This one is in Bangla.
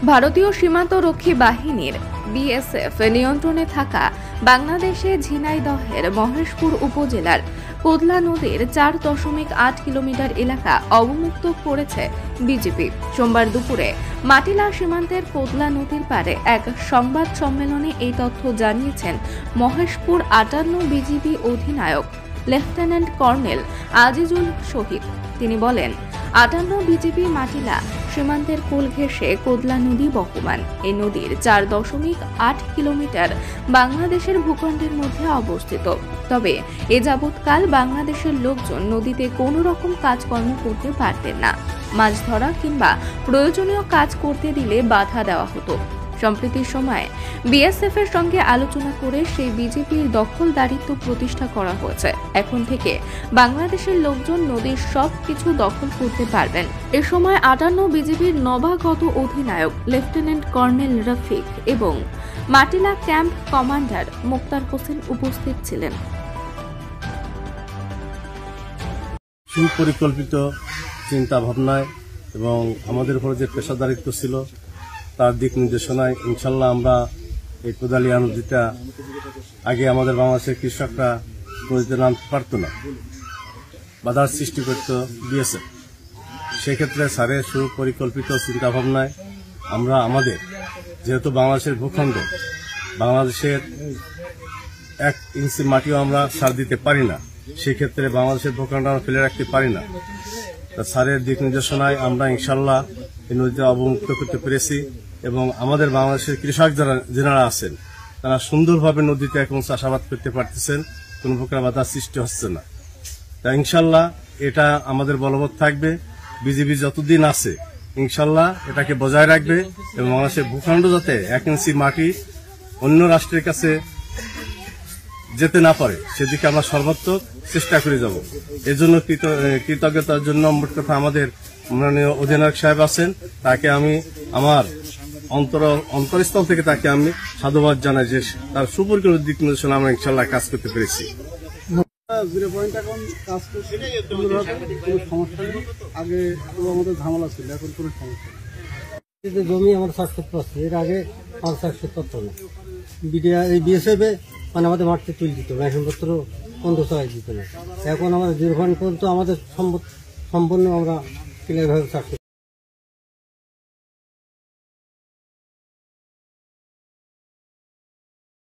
ভারতীয় সীমান্তরক্ষী বাহিনীর বিএসএফ নিয়ন্ত্রণে থাকা বাংলাদেশের ঝিনাইদহের মহেশপুর উপজেলার কোদলা নদীর 4.8 কিলোমিটার এলাকা অবমুক্ত করেছে বিজেপি। সোমবার দুপুরে মাটিলা সীমান্তের কোদলা নদীর পাড়ে এক সংবাদ সম্মেলনে এই তথ্য জানিয়েছেন মহেশপুর 58 বিজিবি অধিনায়ক লেফটেন্যান্ট কর্নেল আজিজুল শহীদ। তিনি বলেন, 58 বিজিবি মাটিলা সীমান্তের কোল ঘেঁষে কোদলা নদী বহমান। এই নদীর 4.8 কিলোমিটার বাংলাদেশের ভূখণ্ডের মধ্যে অবস্থিত। তবে এ যাবৎকাল বাংলাদেশের লোকজন নদীতে কোনো রকম কাজকর্ম করতে পারতেন না। মাছ ধরা কিংবা প্রয়োজনীয় কাজ করতে দিলে বাধা দেওয়া হতো। সম্প্রতির সময়ে বিএসএফ এর সঙ্গে আলোচনা করে সেই বিজেপির দখলদারিত্ব প্রতিষ্ঠা করা হয়েছে। এখন থেকে বাংলাদেশের লোকজন নদীর সব কিছু দখল করতে পারবেন। এ সময় 58 বিজেপির নবাগত অধিনায়ক লেফটেন্যান্ট কর্নেল রফিক এবং মাটিলা ক্যাম্প কমান্ডার মোক্তার হোসেন উপস্থিত ছিলেন। সুপরিকল্পিত চিন্তা ভাবনায় এবং আমাদের উপর যে পেশাদারিত্ব ছিল তার দিক নির্দেশনায় ইনশাল্লাহ আমরা এই কোদালিয়া নদীটা আগে আমাদের বাংলাদেশের কৃষকরা নদীতে নামতে পারত না, বাধার সৃষ্টি করত বিএসএফ। সেক্ষেত্রে স্যারের সুপরিকল্পিত চিন্তাভাবনায় আমরা আমাদের যেহেতু বাংলাদেশের ভূখণ্ড, বাংলাদেশের 1 ইঞ্চি মাটিও আমরা সার দিতে পারি না, সেক্ষেত্রে বাংলাদেশের ভূখণ্ড আমরা ফেলে রাখতে পারি না। স্যারের দিক নির্দেশনায় আমরা ইনশাল্লাহ এই নদীতে অবমুক্ত করতে পেরেছি এবং আমাদের বাংলাদেশের কৃষক যারা আছেন তারা সুন্দরভাবে নদীতে এখন চাষাবাদ করতে পারতেছেন, কোন প্রকার বাধা সৃষ্টি হচ্ছে না। তা ইনশাল্লাহ এটা আমাদের বলবৎ থাকবে। বিজেপি যতদিন আছে ইনশাল্লাহ এটাকে বজায় রাখবে এবং বাংলাদেশের ভূখণ্ড যাতে 1 ইঞ্চি মাটি অন্য রাষ্ট্রের কাছে যেতে না পারে সেদিকে আমরা সর্বাত্মক চেষ্টা করে যাব। এজন্য কৃতজ্ঞতার জন্য মোট কথা আমাদের মাননীয় অধিনায়ক সাহেব আছেন, তাকে আমি আমার অন্তরস্থল থেকে তাকে আমি সাধুবাদ জানাই যে তার সুপরিকল্পিত দিক নির্দেশনা আমরা ইনশাল্লাহ কাজ করতে পেরেছি। আগে আমাদের ঝামেলা ছিল, এখন কোনো সমস্যা নেই। জমি আমরা চাষ করতে পারছি, এর আগে আমরা চাষ করতে পারতাম না। এই বিএসএফ মানে আমাদের মাঠে তুলে দিত, রেশনপত্র 1500 দিত না। এখন আমাদের 0 পয়েন্ট পর্যন্ত আমাদের সম্পূর্ণ আমরা ক্লিয়ারভাবে চাষ